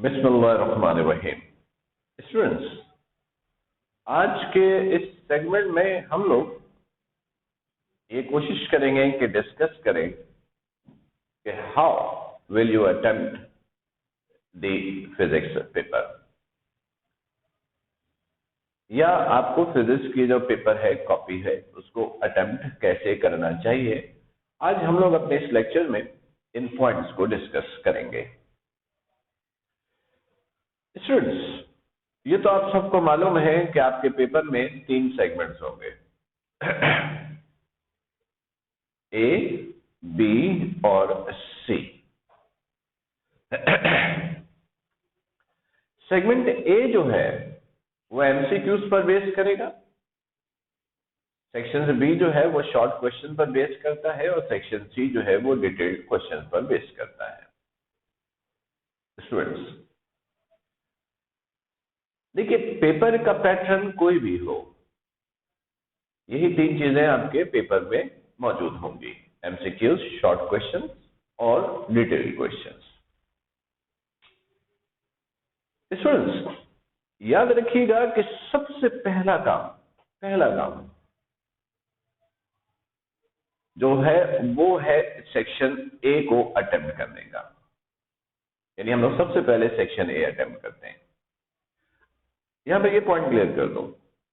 बिस्मिल्लाहिर्रहमानिर्रहीम। स्टूडेंट्स, आज के इस सेगमेंट में हम लोग ये कोशिश करेंगे कि डिस्कस करें कि how will you attempt the physics paper, या आपको फिजिक्स की जो पेपर है, कॉपी है, उसको अटेम्प्ट कैसे करना चाहिए। आज हम लोग अपने इस लेक्चर में इन पॉइंट्स को डिस्कस करेंगे। स्टूडेंट्स, ये तो आप सबको मालूम है कि आपके पेपर में 3 सेगमेंट्स होंगे, ए, बी और सी। सेगमेंट ए जो है वो एमसीक्यूज पर बेस करेगा, सेक्शन बी जो है वो शॉर्ट क्वेश्चन पर बेस करता है, और सेक्शन सी जो है वो डिटेल्ड क्वेश्चन पर बेस करता है। स्टूडेंट्स, देखिए, पेपर का पैटर्न कोई भी हो, यही 3 चीजें आपके पेपर में मौजूद होंगी: एमसीक्यूज, शॉर्ट क्वेश्चन और डिटेल्ड क्वेश्चंस। स्टूडेंट्स, याद रखिएगा कि सबसे पहला काम जो है वो है सेक्शन ए को अटेम्प्ट करने का। यानी हम लोग सबसे पहले सेक्शन ए अटेम्प्ट करते हैं। यहां पे ये पॉइंट क्लियर कर दूं,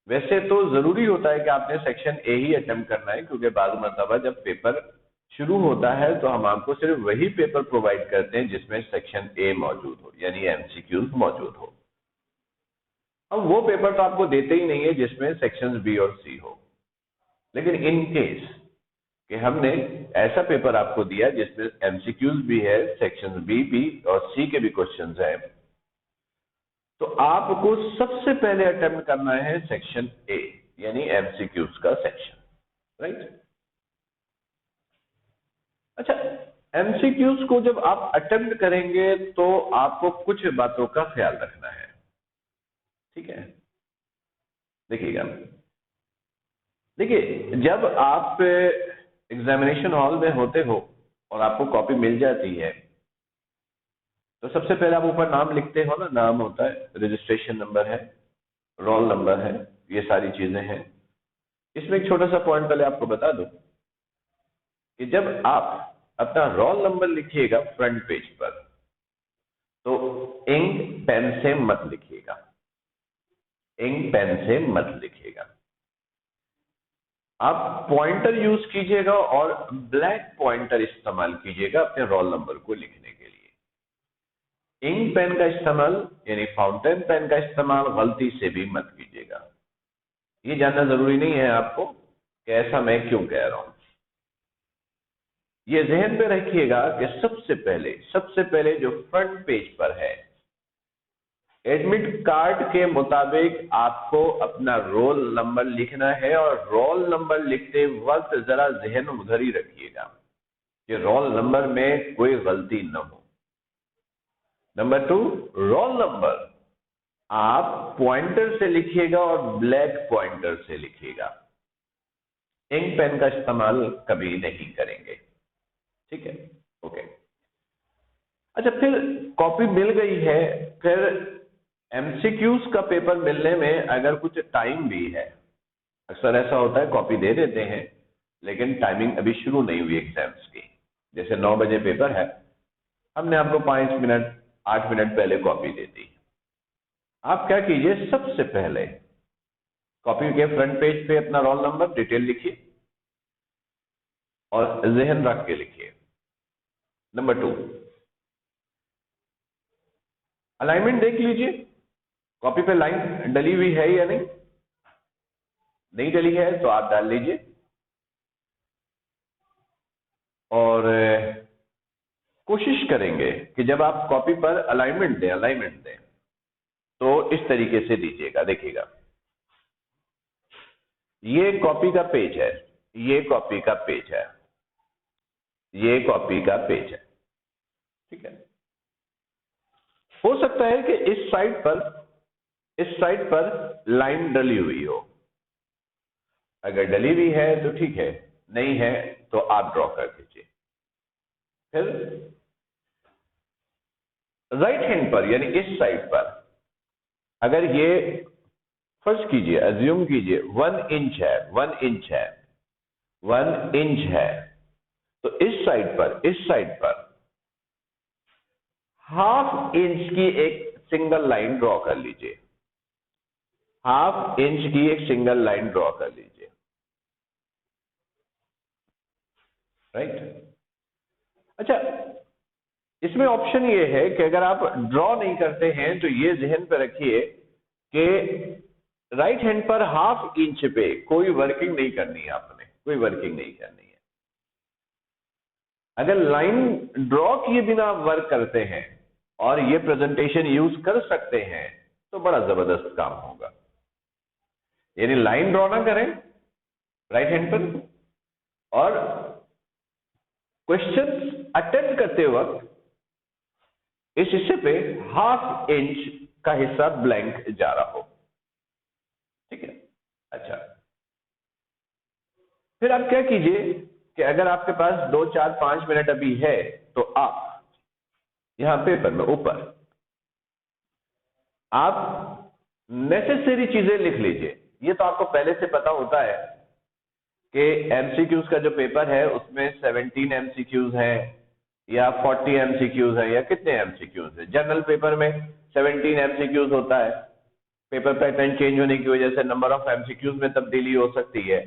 वैसे तो जरूरी होता है कि आपने सेक्शन ए ही अटेम्प्ट करना है, क्योंकि बाद मरतबा जब पेपर शुरू होता है तो हम आपको सिर्फ वही पेपर प्रोवाइड करते हैं जिसमें सेक्शन ए मौजूद हो, यानी एमसीक्यूज मौजूद हो। अब वो पेपर तो आपको देते ही नहीं है जिसमें सेक्शन बी और सी हो। लेकिन इन केस कि हमने ऐसा पेपर आपको दिया जिसमें एमसीक्यूज भी है, सेक्शन बी भी और सी के भी क्वेश्चंस हैं, तो आपको सबसे पहले अटेम्प्ट करना है सेक्शन ए, यानी एमसीक्यूज का सेक्शन, राइट। अच्छा, एमसीक्यूज को जब आप अटेम्प्ट करेंगे तो आपको कुछ बातों का ख्याल रखना है, ठीक है। देखिए, जब आप एग्जामिनेशन हॉल में होते हो और आपको कॉपी मिल जाती है, तो सबसे पहले आप ऊपर नाम लिखते हो ना, नाम होता है, रजिस्ट्रेशन नंबर है, रोल नंबर है, ये सारी चीजें हैं। इसमें एक छोटा सा पॉइंट पहले आपको बता दूं कि जब आप अपना रोल नंबर लिखिएगा फ्रंट पेज पर, तो इंक पेन से मत लिखिएगा, इंक पेन से मत लिखिएगा। आप पॉइंटर यूज कीजिएगा और ब्लैक पॉइंटर इस्तेमाल कीजिएगा अपने रोल नंबर को लिखने के लिए। इंक पेन का इस्तेमाल, यानी फाउंटेन पेन का इस्तेमाल गलती से भी मत कीजिएगा। ये जानना जरूरी नहीं है आपको कि ऐसा मैं क्यों कह रहा हूं। ये जहन पे रखिएगा कि सबसे पहले जो फ्रंट पेज पर है, एडमिट कार्ड के मुताबिक आपको अपना रोल नंबर लिखना है, और रोल नंबर लिखते वक्त जरा जहन उधर ही रखिएगा कि रोल नंबर में कोई गलती न हो। नंबर 2, रोल नंबर आप पॉइंटर से लिखिएगा और ब्लैक पॉइंटर से लिखिएगा, इंक पेन का इस्तेमाल कभी नहीं करेंगे, ठीक है, ओके। अच्छा, फिर कॉपी मिल गई है, फिर एमसीक्यूज का पेपर मिलने में अगर कुछ टाइम भी है, अक्सर ऐसा होता है कॉपी दे देते हैं लेकिन टाइमिंग अभी शुरू नहीं हुई एग्जाम्स की। जैसे 9 बजे पेपर है, हमने आपको 5 मिनट 8 मिनट पहले कॉपी दे दी। आप क्या कीजिए, सबसे पहले कॉपी के फ्रंट पेज पे अपना रोल नंबर डिटेल लिखिए और जहन रख के लिखिए। नंबर 2, अलाइनमेंट देख लीजिए, कॉपी पे लाइन डली हुई है या नहीं डली है तो आप डाल लीजिए, और कोशिश करेंगे कि जब आप कॉपी पर अलाइनमेंट दें तो इस तरीके से दीजिएगा। देखिएगा, ये कॉपी का पेज है, ये कॉपी का पेज है, ये कॉपी का पेज है, ठीक है। हो सकता है कि इस साइड पर लाइन डली हुई हो, अगर डली हुई है तो ठीक है, नहीं है तो आप ड्रॉ कर दीजिए। फिर राइट हैंड पर यानी इस साइड पर अगर ये फर्ज कीजिए, अज्यूम कीजिए 1 इंच है, 1 इंच है, 1 इंच है, तो इस साइड पर ½ इंच की एक सिंगल लाइन ड्रॉ कर लीजिए, ½ इंच की एक सिंगल लाइन ड्रॉ कर लीजिए, राइट। अच्छा, इसमें ऑप्शन ये है कि अगर आप ड्रॉ नहीं करते हैं तो ये जहन पे रखिए कि राइट हैंड पर ½ इंच पे कोई वर्किंग नहीं करनी है, आपने कोई वर्किंग नहीं करनी है। अगर लाइन ड्रॉ किए बिना आप वर्क करते हैं और ये प्रेजेंटेशन यूज कर सकते हैं तो बड़ा जबरदस्त काम होगा। यानी लाइन ड्रॉ ना करें राइट हैंड पर, और क्वेश्चंस अटेम्प्ट करते वक्त इस हिस्से पे ½ इंच का हिस्सा ब्लैंक जा रहा हो, ठीक है। अच्छा, फिर आप क्या कीजिए कि अगर आपके पास 2, 4, 5 मिनट अभी है तो आप यहां पेपर में ऊपर आप नेसेसरी चीजें लिख लीजिए। ये तो आपको पहले से पता होता है कि एमसीक्यूज का जो पेपर है उसमें 17 एमसीक्यूज हैं या 40 एमसीक्यूज है या कितने एमसीक्यूज है। जनरल पेपर में 17 एमसीक्यूज होता है, पेपर पैटर्न चेंज होने की वजह से नंबर ऑफ एमसीक्यूज में तब्दीली हो सकती है।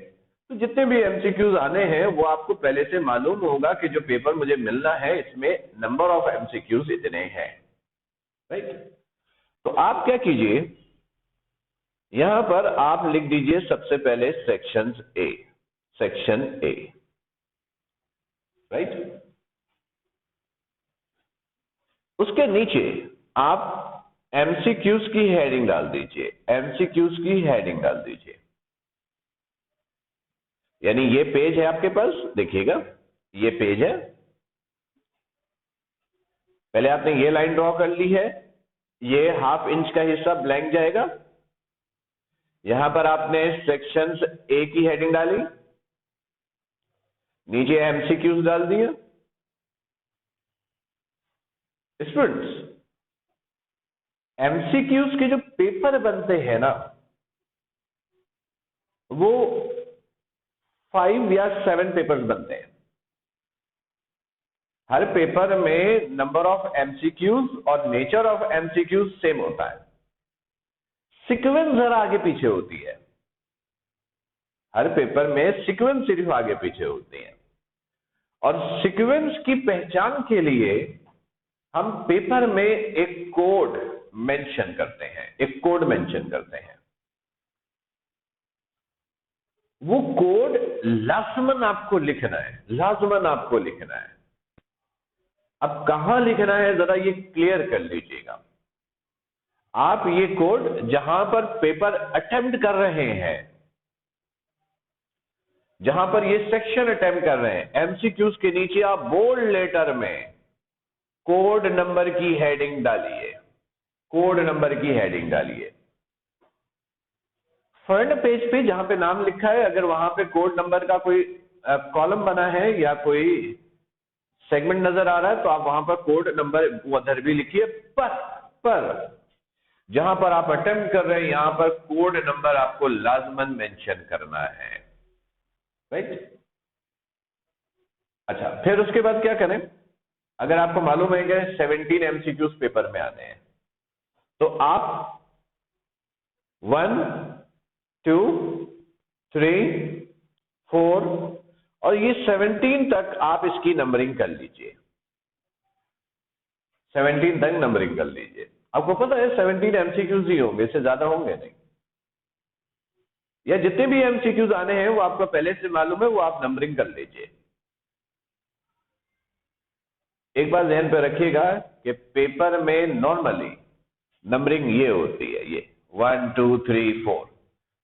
तो जितने भी एमसीक्यूज आने हैं वो आपको पहले से मालूम होगा कि जो पेपर मुझे मिलना है इसमें नंबर ऑफ एमसीक्यूज इतने हैं, राइट। तो आप क्या कीजिए, यहां पर आप लिख दीजिए सबसे पहले सेक्शन ए, राइट। उसके नीचे आप एमसीक्यूज की हेडिंग डाल दीजिए, एमसीक्यूज की हेडिंग डाल दीजिए। यानी ये पेज है आपके पास, देखिएगा ये पेज है, पहले आपने ये लाइन ड्रॉ कर ली है, ये ½ इंच का हिस्सा ब्लैंक जाएगा। यहां पर आपने सेक्शन ए की हेडिंग डाली, नीचे एमसीक्यूज डाल दिया। स्टूडेंट्स, एमसीक्यूज के जो पेपर बनते हैं ना वो 5 या 7 पेपर्स बनते हैं। हर पेपर में नंबर ऑफ एमसीक्यूज और नेचर ऑफ एमसीक्यूज सेम होता है, सीक्वेंस जरा आगे पीछे होती है। हर पेपर में सीक्वेंस सिर्फ आगे पीछे होती है, और सीक्वेंस की पहचान के लिए हम पेपर में एक कोड मेंशन करते हैं, एक कोड मेंशन करते हैं। वो कोड लाजमन आपको लिखना है, लाजमन आपको लिखना है। अब कहां लिखना है जरा ये क्लियर कर लीजिएगा। आप ये कोड जहां पर पेपर अटेम्प्ट कर रहे हैं, जहां पर ये सेक्शन अटेम्प्ट कर रहे हैं, एमसीक्यूज के नीचे आप बोल्ड लेटर में कोड नंबर की हेडिंग डालिए, कोड नंबर की हेडिंग डालिए। फ्रंट पेज पे जहां पे नाम लिखा है अगर वहां पे कोड नंबर का कोई कॉलम बना है या कोई सेगमेंट नजर आ रहा है तो आप वहां पर कोड नंबर उधर भी लिखिए, पर जहां पर आप अटेम्प्ट कर रहे हैं यहां पर कोड नंबर आपको लाजमन मेंशन करना है, राइट। अच्छा, फिर उसके बाद क्या करें, अगर आपको मालूम है कि 17 एमसीक्यूज पेपर में आने हैं तो आप 1, 2, 3, 4 और ये 17 तक आप इसकी नंबरिंग कर लीजिए, 17 तक नंबरिंग कर लीजिए। आपको पता है 17 एमसीक्यूज ही होंगे, इससे ज्यादा होंगे नहीं, या जितने भी एमसीक्यूज आने हैं वो आपको पहले से मालूम है, वो आप नंबरिंग कर लीजिए। एक बार ध्यान पे रखिएगा कि पेपर में नॉर्मली नंबरिंग ये होती है, ये 1, 2, 3, 4,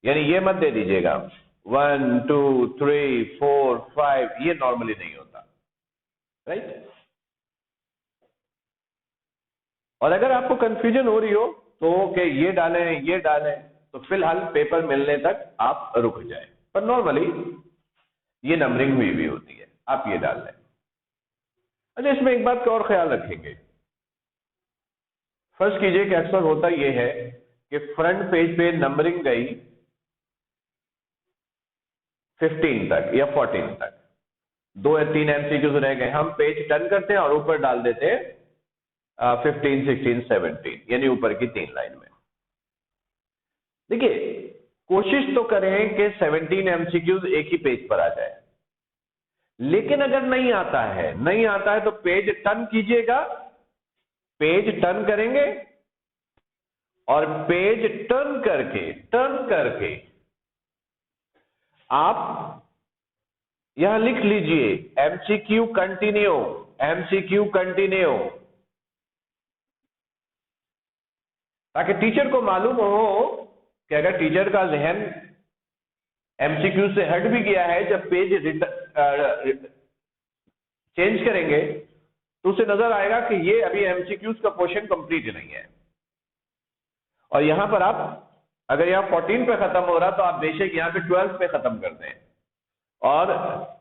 यानी ये मत दे दीजिएगा 1, 2, 3, 4, 5, ये नॉर्मली नहीं होता, राइट। और अगर आपको कंफ्यूजन हो रही हो तो कि ये डालें ये डालें तो फिलहाल पेपर मिलने तक आप रुक जाए, पर नॉर्मली ये नंबरिंग हुई भी होती है, आप ये डाल लें। अच्छा, इसमें एक बात का और ख्याल रखेंगे, फर्स्ट कीजिए कि अक्सर होता यह है कि फ्रंट पेज पे नंबरिंग गई 15 तक या 14 तक, 2 या 3 एमसीक्यूज रह गए, हम पेज टर्न करते हैं और ऊपर डाल देते हैं 15, 16, 17, यानी ऊपर की 3 लाइन में। देखिए, कोशिश तो करें कि 17 एमसीक्यूज एक ही पेज पर आ जाए, लेकिन अगर नहीं आता है तो पेज टर्न कीजिएगा, पेज टर्न करेंगे और पेज टर्न करके आप यहां लिख लीजिए एमसीक्यू कंटिन्यू, ताकि टीचर को मालूम हो कि अगर टीचर का जहन एमसीक्यू से हट भी गया है, जब पेज चेंज करेंगे तो उसे नजर आएगा कि ये अभी एमसीक्यूज का पोर्शन कंप्लीट नहीं है। और यहां पर आप अगर यहां 14 पे खत्म हो रहा तो आप बेशक यहां पे 12 पे खत्म कर दें और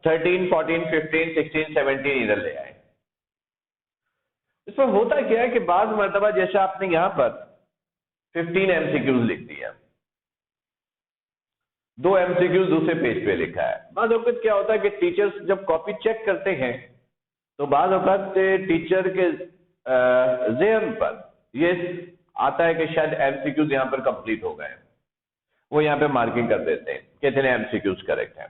13, 14, 15, 16, 17 इधर ले आए। इसमें होता क्या है कि बाद मर्तबा जैसे आपने यहां पर 15 एमसीक्यूज लिख दिया, 2 एमसीक्यूज दूसरे पेज पे लिखा है, बाद वक्त क्या होता है कि टीचर्स जब कॉपी चेक करते हैं तो बाद वक्त टीचर के ज़हन पर ये आता है कि शायद एमसीक्यूज यहां पर कंप्लीट हो गए, वो यहां पे मार्किंग कर देते हैं कि इतने एमसीक्यूज करेक्ट हैं।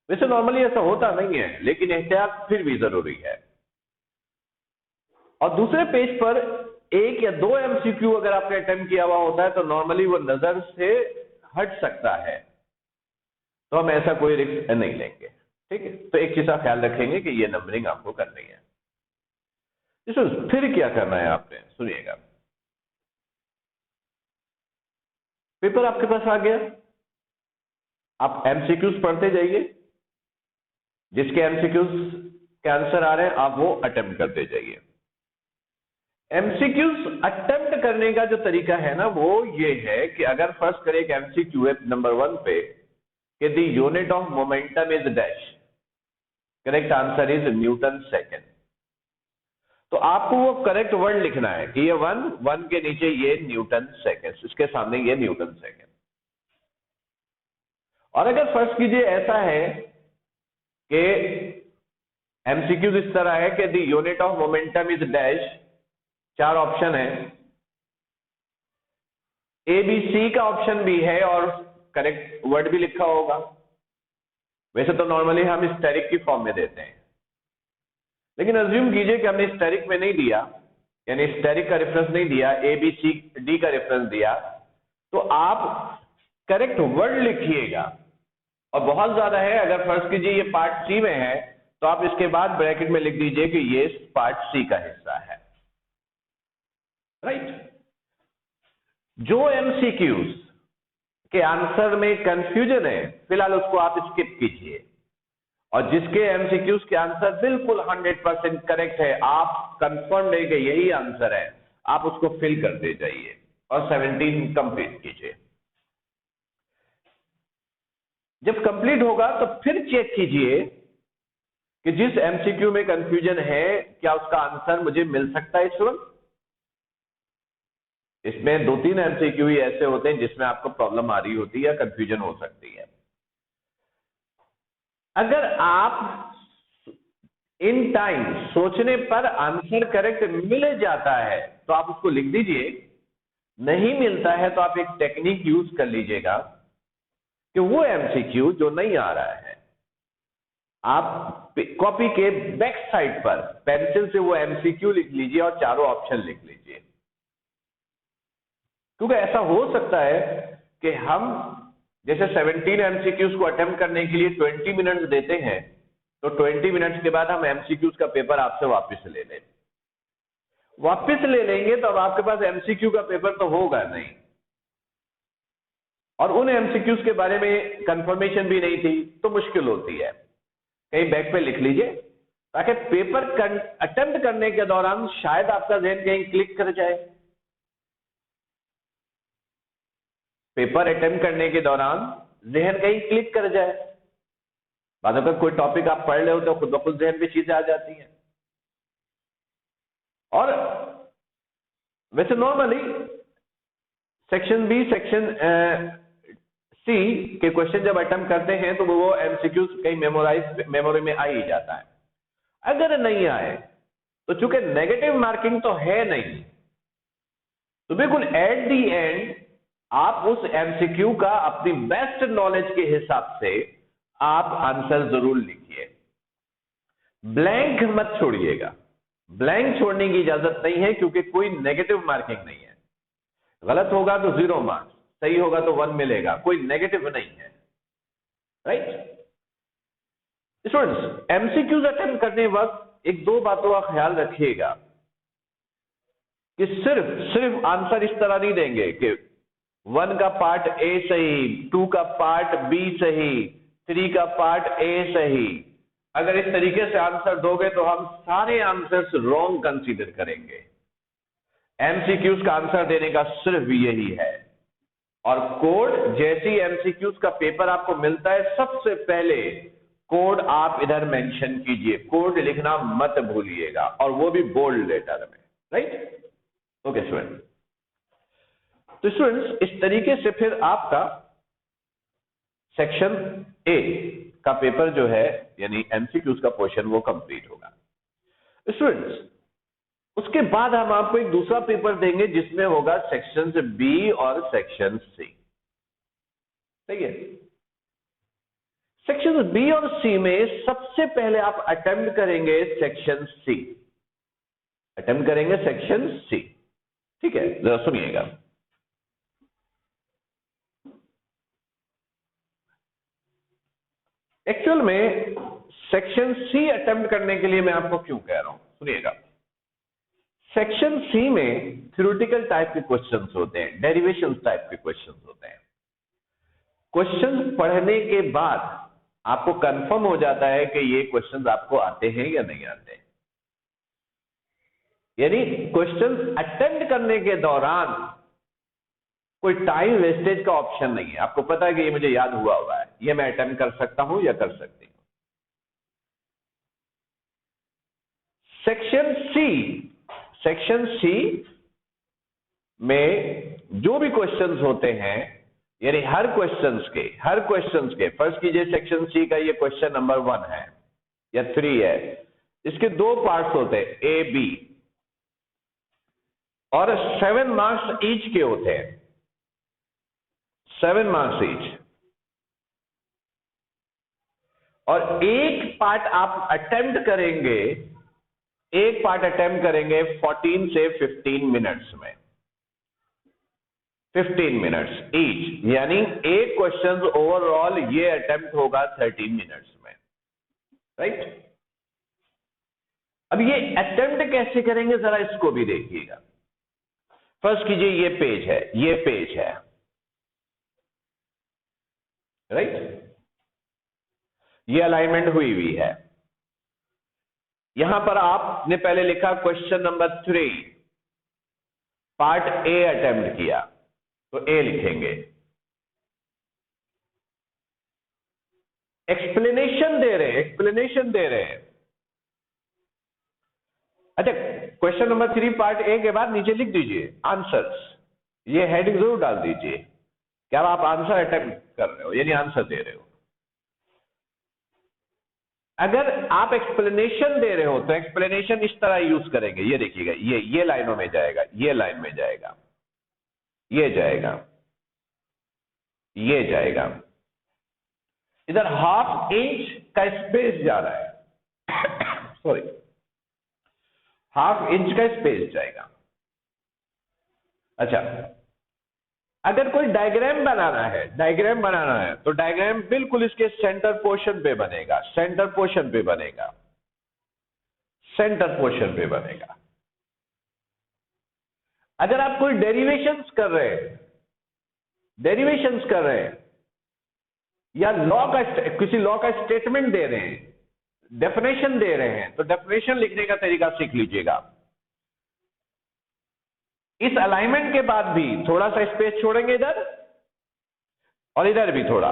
वैसे नॉर्मली ऐसा होता नहीं है, लेकिन एहतियात फिर भी जरूरी है। और दूसरे पेज पर 1 या 2 एमसीक्यू अगर आपने अटेम्प्ट किया हुआ होता है तो नॉर्मली वो नजर से हट सकता है, तो हम ऐसा कोई रिस्क नहीं लेंगे, ठीक है। तो एक चीज का ख्याल रखेंगे कि ये नंबरिंग आपको करनी है। फिर क्या करना है आपने, सुनिएगा। पेपर आपके पास आ गया, आप एमसीक्यूज पढ़ते जाइए, जिसके एमसीक्यूज के आंसर आ रहे हैं आप वो अटेम्प्ट करते जाइए। एमसीक्यूज अटेम्प्ट करने का जो तरीका है ना, वो ये है कि अगर फर्स्ट करें एक एमसीक्यू है नंबर 1 पे कि the unit of momentum is dash, correct answer is Newton second, तो आपको वो करेक्ट वर्ड लिखना है कि ये 1 के नीचे ये न्यूटन सेकेंड, इसके सामने ये न्यूटन सेकेंड। और अगर फर्स्ट कीजिए ऐसा है कि एमसीक्यूज इस तरह है कि the unit of momentum is dash, 4 option है, ए बी सी का ऑप्शन भी है और करेक्ट वर्ड भी लिखा होगा। वैसे तो नॉर्मली हम स्टेरिक की फॉर्म में देते हैं, लेकिन अज्यूम कीजिए कि हमने स्टेरिक में नहीं दिया, यानी स्टेरिक का रेफरेंस नहीं दिया, ए बी सी डी का रेफरेंस दिया, तो आप करेक्ट वर्ड लिखिएगा। और बहुत ज्यादा है, अगर फर्ज कीजिए ये पार्ट सी में है तो आप इसके बाद ब्रैकेट में लिख दीजिए कि ये पार्ट सी का हिस्सा है, राइट। जो एमसीक्यूज के आंसर में कंफ्यूजन है फिलहाल उसको आप स्किप कीजिए, और जिसके एमसीक्यूज के आंसर बिल्कुल 100% करेक्ट है, आप कंफर्म है कि यही आंसर है, आप उसको फिल करते जाइए और 17 कंप्लीट कीजिए। जब कंप्लीट होगा तो फिर चेक कीजिए कि जिस एमसीक्यू में कंफ्यूजन है क्या उसका आंसर मुझे मिल सकता है इस वक्त। इसमें 2-3 एमसीक्यू ही ऐसे होते हैं जिसमें आपको प्रॉब्लम आ रही होती है या कंफ्यूजन हो सकती है। अगर आप इन टाइम सोचने पर आंसर करेक्ट मिल जाता है तो आप उसको लिख दीजिए, नहीं मिलता है तो आप एक टेक्निक यूज कर लीजिएगा कि वो एमसीक्यू जो नहीं आ रहा है आप कॉपी के बैक साइड पर पेंसिल से वो एमसीक्यू लिख लीजिए और चारों ऑप्शन लिख लीजिए। क्योंकि ऐसा हो सकता है कि हम जैसे 17 एमसीक्यूज को अटेम्प्ट करने के लिए 20 मिनट्स देते हैं, तो 20 मिनट्स के बाद हम एमसीक्यूज का पेपर आपसे वापस ले लें, वापस ले लेंगे तो अब आपके पास एमसीक्यू का पेपर तो होगा नहीं, और उन एमसीक्यूज के बारे में कंफर्मेशन भी नहीं थी तो मुश्किल होती है। कहीं बैक पे लिख लीजिए ताकि पेपर अटेम्प्ट करने के दौरान शायद आपका जहन कहीं क्लिक कर जाए। पेपर अटेम्प्ट करने के दौरान जहन कहीं क्लिक कर जाए, बाद में कोई टॉपिक आप पढ़ रहे हो तो खुद ब खुद जहन पे चीजें आ जाती हैं। और वैसे normally section B, section C के क्वेश्चन जब अटेम्प्ट करते हैं तो वो एमसीक्यू कहीं मेमोरी में आ ही जाता है। अगर नहीं आए तो चूंकि नेगेटिव मार्किंग तो है नहीं, तो बिल्कुल एट दी एंड आप उस एमसीक्यू का अपनी बेस्ट नॉलेज के हिसाब से आप आंसर जरूर लिखिए, ब्लैंक मत छोड़िएगा। ब्लैंक छोड़ने की इजाजत नहीं है, क्योंकि कोई नेगेटिव मार्किंग नहीं है। गलत होगा तो 0 मार्क्स, सही होगा तो 1 मिलेगा, कोई नेगेटिव नहीं है, राइट। स्टूडेंट्स, एमसीक्यूज अटेम्प्ट करने वक्त एक दो बातों का ख्याल रखिएगा कि सिर्फ आंसर इस तरह नहीं देंगे कि 1 का पार्ट ए सही, 2 का पार्ट बी सही, 3 का पार्ट ए सही। अगर इस तरीके से आंसर दोगे तो हम सारे आंसर्स रॉन्ग कंसीडर करेंगे। एमसीक्यूज का आंसर देने का सिर्फ यही है। और कोड, जैसी एमसीक्यूज का पेपर आपको मिलता है, सबसे पहले कोड आप इधर मेंशन कीजिए, कोड लिखना मत भूलिएगा, और वो भी बोल्ड लेटर में, राइट। ओके स्टूडेंट, तो स्टूडेंट्स इस तरीके से फिर आपका सेक्शन ए का पेपर जो है, यानी एमसीक्यूज का पोर्शन, वो कंप्लीट होगा। स्टूडेंट्स, उसके बाद हम आपको एक दूसरा पेपर देंगे जिसमें होगा सेक्शन बी और सेक्शन सी, सही है। सेक्शन बी और सी में सबसे पहले आप अटेम्प्ट करेंगे सेक्शन सी, अटेम्प्ट करेंगे सेक्शन सी, ठीक है। जरा सुनिएगा। एक्चुअल में सेक्शन सी अटेम्प्ट करने के लिए मैं आपको क्यों कह रहा हूं, सुनिएगा। सेक्शन सी में थ्योरेटिकल टाइप के क्वेश्चंस होते हैं, डेरिवेशन टाइप के क्वेश्चंस होते हैं। क्वेश्चंस पढ़ने के बाद आपको कंफर्म हो जाता है कि ये क्वेश्चंस आपको आते हैं या नहीं आते। यानी क्वेश्चंस अटेम्प्ट करने के दौरान कोई टाइम वेस्टेज का ऑप्शन नहीं है। आपको पता है कि ये मुझे याद हुआ है, ये मैं अटेम्प्ट कर सकता हूं या कर सकती हूं। सेक्शन सी में जो भी क्वेश्चंस होते हैं, यानी हर क्वेश्चंस के फर्स्ट कीजिए सेक्शन सी का ये क्वेश्चन नंबर 1 है या 3 है, इसके 2 पार्ट्स होते हैं, ए बी, और 7 मार्क्स ईच के होते हैं, 7 मार्क्स ईच। और एक पार्ट आप अटेम्प्ट करेंगे, 14 से 15 मिनट्स में, 15 मिनट्स ईच, यानी एक क्वेश्चन ओवरऑल ये अटेम्प्ट होगा 30 मिनट्स में, राइट। अब ये अटेम्प्ट कैसे करेंगे जरा इसको भी देखिएगा। फर्स्ट कीजिए, ये पेज है, राइट, ये अलाइनमेंट हुई है। यहां पर आपने पहले लिखा question number 3, part A attempt किया, तो ए लिखेंगे। एक्सप्लेनेशन दे रहे हैं। अच्छा, क्वेश्चन नंबर 3 पार्ट ए के बाद नीचे लिख दीजिए आंसर्स, ये हेडिंग जरूर डाल दीजिए, क्या आप आंसर अटेम्प्ट कर रहे हो, यानी आंसर दे रहे हो। अगर आप एक्सप्लेनेशन दे रहे हो तो एक्सप्लेनेशन इस तरह यूज करेंगे, ये देखिएगा, ये लाइनों में जाएगा, ये लाइन में जाएगा, ये जाएगा, ये जाएगा। इधर ½ इंच का स्पेस जा रहा है सॉरी, ½ इंच का स्पेस जाएगा। अच्छा, अगर कोई डायग्राम बनाना है तो डायग्राम बिल्कुल इसके सेंटर पोर्शन पे बनेगा, सेंटर पोर्शन पे बनेगा। अगर आप कोई डेरिवेशंस कर रहे हैं या किसी लॉ का स्टेटमेंट दे रहे हैं, डेफिनेशन दे रहे हैं, तो डेफिनेशन लिखने का तरीका सीख लीजिएगा। इस अलाइनमेंट के बाद भी थोड़ा सा स्पेस छोड़ेंगे इधर, और इधर भी थोड़ा,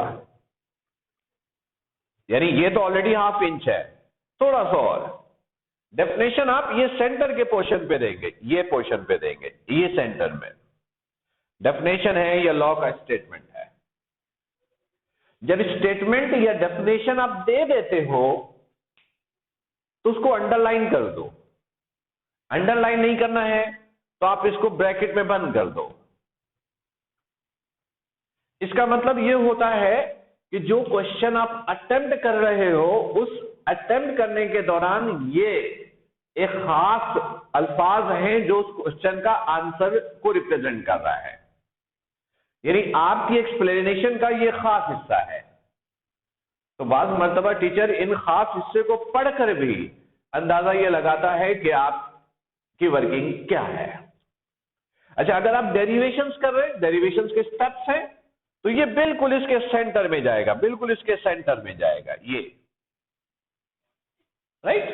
यानी ये तो ऑलरेडी ½ इंच है, थोड़ा सा और, डेफिनेशन आप ये सेंटर के पोर्शन पे देंगे, ये पोर्शन पे देंगे, ये सेंटर में डेफिनेशन है या लॉ का स्टेटमेंट है। जब स्टेटमेंट या डेफिनेशन आप दे देते हो तो उसको अंडरलाइन कर दो। अंडरलाइन नहीं करना है तो आप इसको ब्रैकेट में बंद कर दो। इसका मतलब यह होता है कि जो क्वेश्चन आप अटेम्प्ट कर रहे हो उस अटेम्प्ट करने के दौरान ये एक खास अल्फाज हैं जो उस क्वेश्चन का आंसर को रिप्रेजेंट कर रहा है, यानी आपकी एक्सप्लेनेशन का ये खास हिस्सा है। तो बाद मर्तबा टीचर इन खास हिस्से को पढ़कर भी अंदाजा ये लगाता है कि आपकी वर्किंग क्या है। अच्छा, अगर आप डेरिवेशंस कर रहे हैं, डेरिवेशंस के स्टेप्स हैं, तो ये बिल्कुल इसके सेंटर में जाएगा, बिल्कुल इसके सेंटर में जाएगा ये, राइट।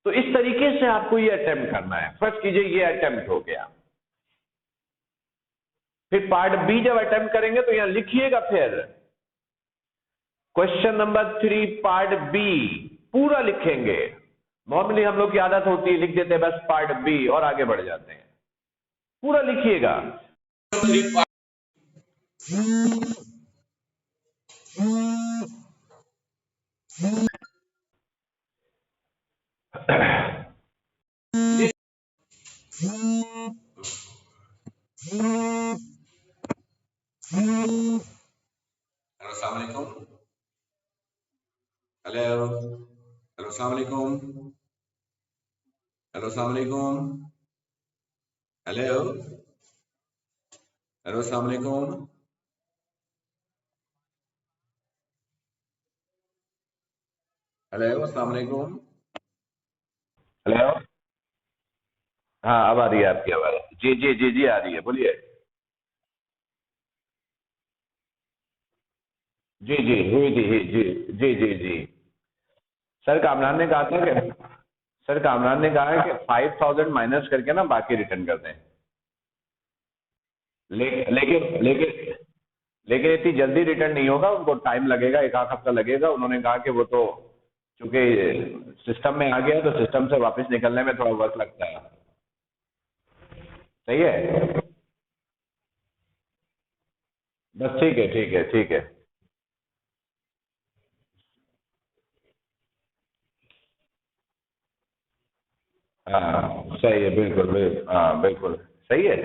तो इस तरीके से आपको ये अटेम्प्ट करना है। फर्स्ट कीजिए ये अटेम्प्ट हो गया, फिर पार्ट बी जब अटेम्प्ट करेंगे तो यहां लिखिएगा फिर क्वेश्चन नंबर 3 पार्ट बी पूरा लिखेंगे। नॉर्मली हम लोग की आदत होती है लिख देते हैं बस पार्ट बी और आगे बढ़ जाते हैं, पूरा लिखिएगा। अस्सलाम वालेकुम। हेलो हेलो, अस्सलाम वालेकुम। हेलो, अस्सलाम वालेकुम। हेलो हेलो, अस्सलाम वालेकुम। हेलो, अस्सलाम वालेकुम। हेलो, हाँ अब आ रही है आपकी आवाज। जी जी जी जी आ रही है, बोलिए। जी जी हुई थी, जी जी जी जी। सर कामरान ने कहा था कि सर कामरान ने कहा है कि 5000 माइनस करके ना बाकी रिटर्न कर दें। लेकिन लेकिन लेकिन इतनी जल्दी रिटर्न नहीं होगा, उनको टाइम लगेगा, एक आध हफ्ता लगेगा। उन्होंने कहा कि वो तो चूंकि सिस्टम में आ गया तो सिस्टम से वापस निकलने में थोड़ा वक्त लगता है। सही है, बस ठीक है ठीक है ठीक है। हाँ सही है, बिल्कुल बिल्कुल, हाँ बिल्कुल सही है।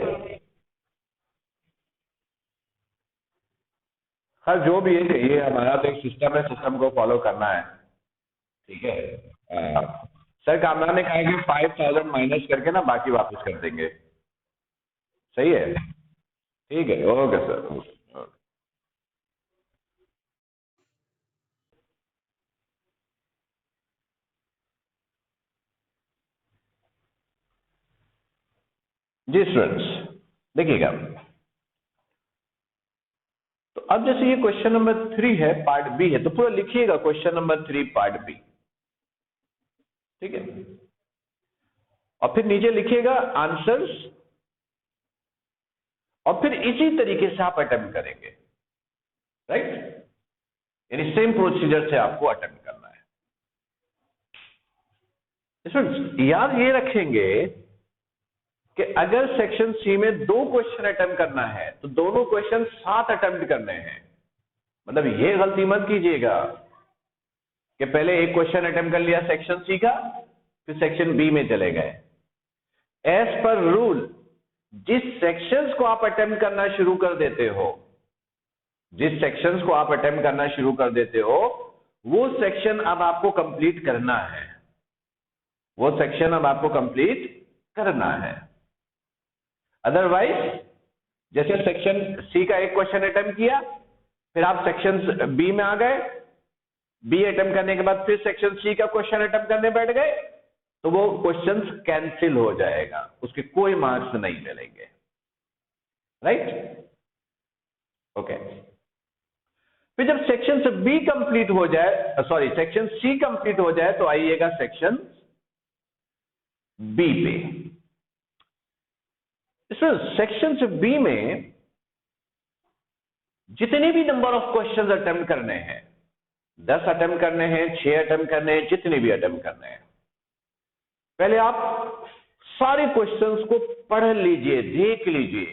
खैर जो भी है कि ये हमारा तो एक सिस्टम है, सिस्टम को फॉलो करना है, ठीक है। सर कामरान ने कहा है कि 5000 माइनस करके ना बाकी वापस कर देंगे। सही है, ठीक है, ओके सर, ओके। जी स्टूडेंट्स देखिएगा, तो अब जैसे ये क्वेश्चन नंबर 3 है, पार्ट बी है, तो पूरा लिखिएगा क्वेश्चन नंबर 3 पार्ट बी, ठीक है। और फिर नीचे लिखिएगा आंसर्स, और फिर इसी तरीके से आप अटेम्प्ट करेंगे, राइट। यानी सेम प्रोसीजर से आपको अटेम्प्ट करना है। स्टूडेंट्स याद ये रखेंगे कि अगर सेक्शन सी में 2 क्वेश्चन अटेम्प्ट करना है तो दोनों क्वेश्चन साथ अटेम्प्ट करने हैं। मतलब ये गलती मत कीजिएगा कि पहले एक क्वेश्चन अटेम्प्ट कर लिया सेक्शन सी का, फिर सेक्शन बी में चले गए। एज पर रूल जिस सेक्शंस को आप अटेम्प्ट करना शुरू कर देते हो, जिस सेक्शंस को आप अटेम्प्ट करना शुरू कर देते हो, वो सेक्शन अब आपको कंप्लीट करना है, वो सेक्शन अब आपको कंप्लीट करना है। अदरवाइज जैसे सेक्शन सी का एक क्वेश्चन अटेम्प्ट किया, फिर आप सेक्शन बी में आ गए, बी अटेम्प्ट करने के बाद फिर सेक्शन सी का क्वेश्चन अटेम्प्ट करने बैठ गए, तो वो क्वेश्चंस कैंसिल हो जाएगा, उसके कोई मार्क्स नहीं मिलेंगे, राइट। ओके, फिर जब सेक्शन से बी कंप्लीट हो जाए, सॉरी सेक्शन सी कंप्लीट हो जाए, तो आइएगा सेक्शन बी पे। इसमें सेक्शन से बी में जितने भी नंबर ऑफ क्वेश्चंस अटेम्प्ट करने हैं, 10 अटेम्प्ट करने हैं, 6 अटेम्प्ट करने हैं, जितने भी अटेम्प्ट करने हैं, पहले आप सारे क्वेश्चंस को पढ़ लीजिए, देख लीजिए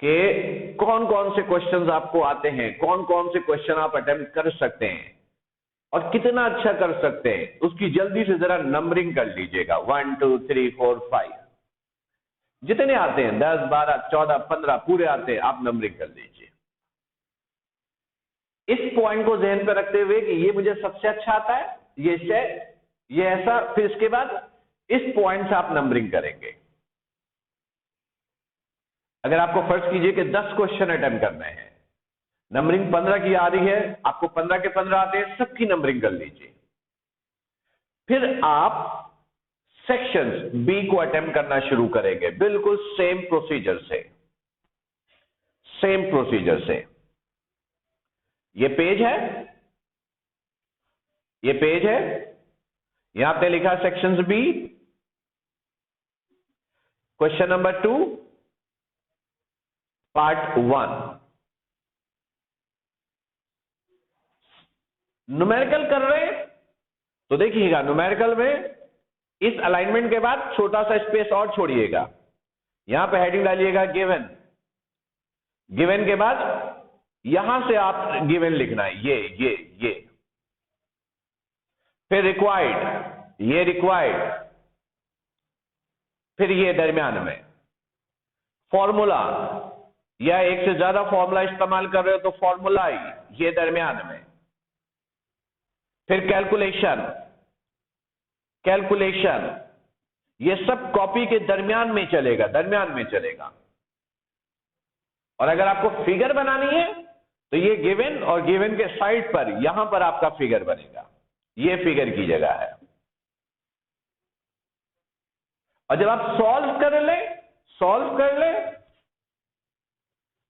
कि कौन कौन से क्वेश्चंस आपको आते हैं, कौन कौन से क्वेश्चन आप अटेम्प्ट कर सकते हैं और कितना अच्छा कर सकते हैं। उसकी जल्दी से जरा नंबरिंग कर लीजिएगा, 1 2 3 4 5 जितने आते हैं, 10 12 14 15 पूरे आते हैं, आप नंबरिंग कर लीजिए। इस पॉइंट को ध्यान पे रखते हुए कि ये मुझे सबसे अच्छा आता है, ये ऐसा, फिर इसके बाद इस पॉइंट से आप नंबरिंग करेंगे। अगर आपको फर्ज कीजिए कि 10 क्वेश्चन अटेम्प्ट करने हैं, नंबरिंग 15 की आ रही है, आपको 15 के 15 आते हैं, सबकी नंबरिंग कर लीजिए। फिर आप सेक्शंस बी को अटेम्प्ट करना शुरू करेंगे, बिल्कुल सेम प्रोसीजर से, सेम प्रोसीजर से। ये पेज है, ये पेज है, यहां पे लिखा sections B, question number 2 part 1। Numerical कर रहे हैं तो देखिएगा, न्यूमेरिकल में इस अलाइनमेंट के बाद छोटा सा स्पेस और छोड़िएगा, यहां पे हेडिंग डालिएगा गिवन। गिवन के बाद यहां से आप गिवन लिखना है, ये फिर रिक्वायर्ड, ये रिक्वायर्ड, फिर ये दरमियान में फॉर्मूला, या एक से ज्यादा फॉर्मूला इस्तेमाल कर रहे हो तो फॉर्मूला ये दरमियान में, फिर कैलकुलेशन, कैलकुलेशन, ये सब कॉपी के दरमियान में चलेगा, दरमियान में चलेगा। और अगर आपको फिगर बनानी है तो ये गिवन और गिवन के साइड पर यहां पर आपका फिगर बनेगा, ये फिगर की जगह है। और जब आप सॉल्व कर ले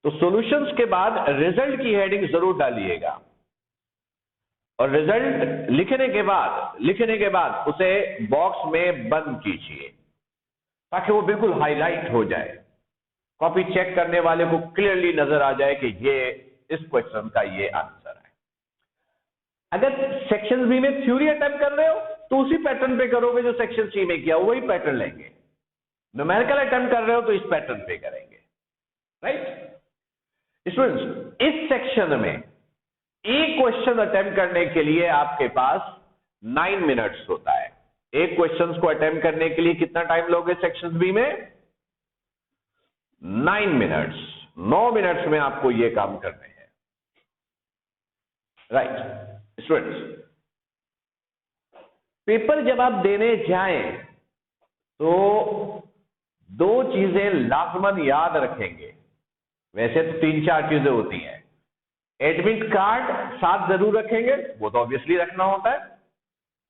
तो सॉल्यूशंस के बाद रिजल्ट की हेडिंग जरूर डालिएगा, और रिजल्ट लिखने के बाद उसे बॉक्स में बंद कीजिए ताकि वो बिल्कुल हाईलाइट हो जाए, कॉपी चेक करने वाले को क्लियरली नजर आ जाए कि ये इस क्वेश्चन का ये आंसर है। अगर सेक्शन बी में थ्योरी अटेम्प्ट कर रहे हो तो उसी पैटर्न पे करोगे जो सेक्शन सी में किया, वही पैटर्न लेंगे। न्यूमेरिकल अटेम्प्ट कर रहे हो तो इस पैटर्न पे करेंगे, राइट स्टूडेंट्स। इस सेक्शन में एक क्वेश्चन अटेम्प्ट करने के लिए आपके पास 9 मिनट्स होता है। एक क्वेश्चन को अटेम्प्ट करने के लिए कितना टाइम लोगे सेक्शन बी में? 9 मिनट्स। 9 मिनट्स में आपको ये काम करने हैं, राइट स्टूडेंट्स। पेपर जब आप देने जाएं तो 2 चीजें लाजमन याद रखेंगे, वैसे तो 3-4 चीजें होती हैं। एडमिट कार्ड साथ जरूर रखेंगे, वो तो ऑब्वियसली रखना होता है।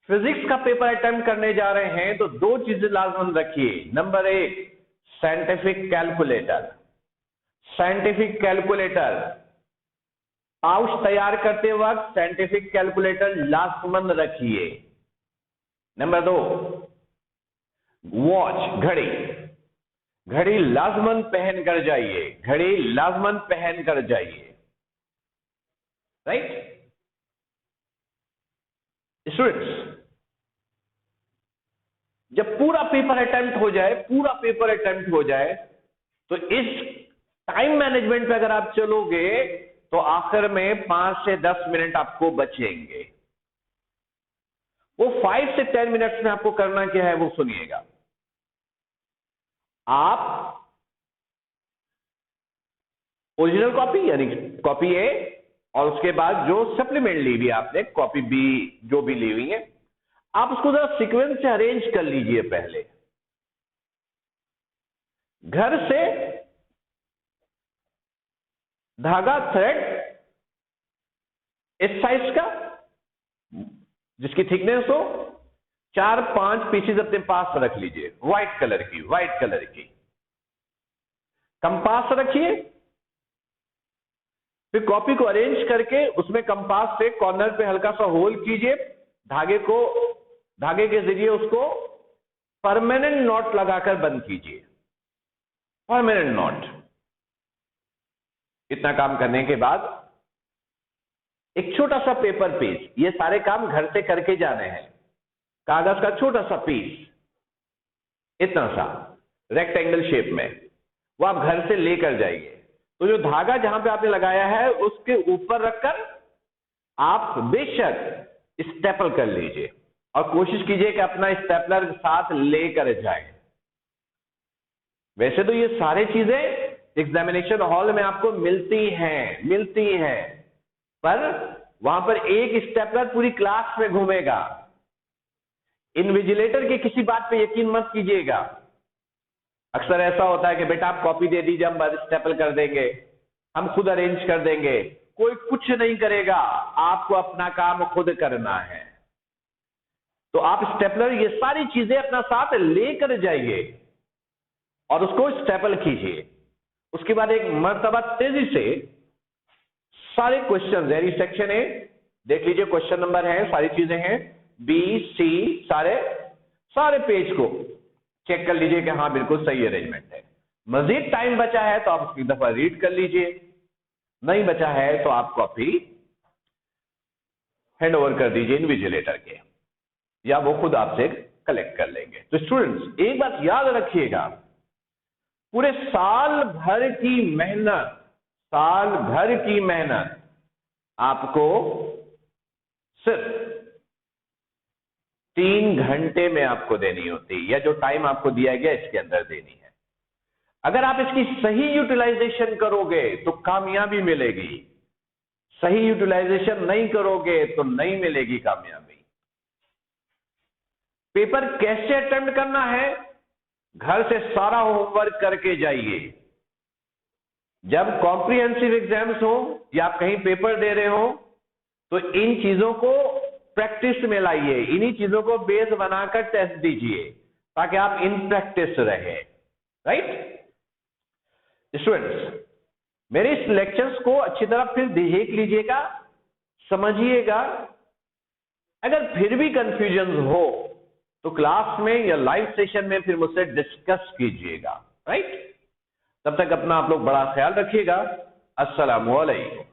फिजिक्स का पेपर अटेम्प्ट करने जा रहे हैं तो 2 चीजें लाजमन रखिए। Number 1 scientific calculator. Scientific calculator, pouch तैयार करते वक्त साइंटिफिक कैलकुलेटर लाजमन रखिए। नंबर 2 वॉच, घड़ी। घड़ी लाजमन पहन कर जाइए, घड़ी लाजमन पहन कर जाइए, राइट स्टूडेंट्स। जब पूरा पेपर अटेम्प्ट हो जाए तो इस टाइम मैनेजमेंट पे अगर आप चलोगे तो आखिर में 5 से 10 मिनट आपको बचेंगे। वो 5 से 10 मिनट्स में आपको करना क्या है वो सुनिएगा। आप ओरिजिनल कॉपी यानी कॉपी ए और उसके बाद जो सप्लीमेंट ली हुई आपने कॉपी बी जो भी ली हुई है, आप उसको जरा सीक्वेंस से अरेंज कर लीजिए। पहले घर से धागा, थ्रेड इस साइज का जिसकी थिकनेस हो, 4-5 पीसेज अपने पास रख लीजिए, व्हाइट कलर की। कंपास रखिए, फिर कॉपी को अरेंज करके उसमें कंपास से कॉर्नर पे हल्का सा होल कीजिए, धागे के जरिए उसको परमानेंट नॉट लगाकर बंद कीजिए, परमानेंट नॉट। इतना काम करने के बाद एक छोटा सा पेपर पेज, ये सारे काम घर से करके जाने हैं। कागज का छोटा सा पीस, इतना सा रेक्टेंगल शेप में, वो आप घर से लेकर जाइए। तो जो धागा जहां पे आपने लगाया है उसके ऊपर रखकर आप बेशक स्टेपल कर लीजिए और कोशिश कीजिए कि अपना स्टेपलर साथ लेकर जाए। वैसे तो ये सारी चीजें एग्जामिनेशन हॉल में आपको मिलती हैं, पर वहां पर एक स्टेपलर पूरी क्लास में घूमेगा। इन्विजिलेटर की किसी बात पे यकीन मत कीजिएगा। अक्सर ऐसा होता है कि बेटा आप कॉपी दे दीजिए, हम स्टेपल कर देंगे, हम खुद अरेंज कर देंगे। कोई कुछ नहीं करेगा, आपको अपना काम खुद करना है। तो आप स्टेपलर ये सारी चीजें अपना साथ लेकर जाइए और उसको स्टेपल कीजिए। उसके बाद एक मर्तबा तेजी से सारे क्वेश्चन, यानी सेक्शन ए देख लीजिए, क्वेश्चन नंबर है, सारी चीजें हैं, बी सी, सारे पेज को चेक कर लीजिए कि हाँ बिल्कुल सही अरेंजमेंट है। मजीद टाइम बचा है तो आप उसकी दफा रीड कर लीजिए, नहीं बचा है तो आप कॉपी हैंड ओवर कर दीजिए इन्विजिलेटर के, या वो खुद आपसे कलेक्ट कर लेंगे। तो स्टूडेंट्स एक बात याद रखिएगा, पूरे साल भर की मेहनत आपको सिर्फ 3 घंटे में आपको देनी होती है, या जो टाइम आपको दिया गया इसके अंदर देनी है। अगर आप इसकी सही यूटिलाइजेशन करोगे तो कामयाबी मिलेगी, सही यूटिलाइजेशन नहीं करोगे तो नहीं मिलेगी कामयाबी। पेपर कैसे अटेम्प्ट करना है? घर से सारा होमवर्क करके जाइए। जब कॉम्प्रिहेंसिव एग्जाम्स हो या आप कहीं पेपर दे रहे हो तो इन चीजों को प्रैक्टिस में लाइए, इन्हीं चीजों को बेस बनाकर टेस्ट दीजिए ताकि आप इन प्रैक्टिस रहे। राइट स्टूडेंट्स, मेरे इस लेक्चर्स को अच्छी तरह फिर देख लीजिएगा, समझिएगा। अगर फिर भी कंफ्यूजन हो तो क्लास में या लाइव सेशन में फिर मुझसे डिस्कस कीजिएगा। राइट, तब तक अपना आप लोग बड़ा ख्याल रखिएगा। अस्सलामु अलैकुम।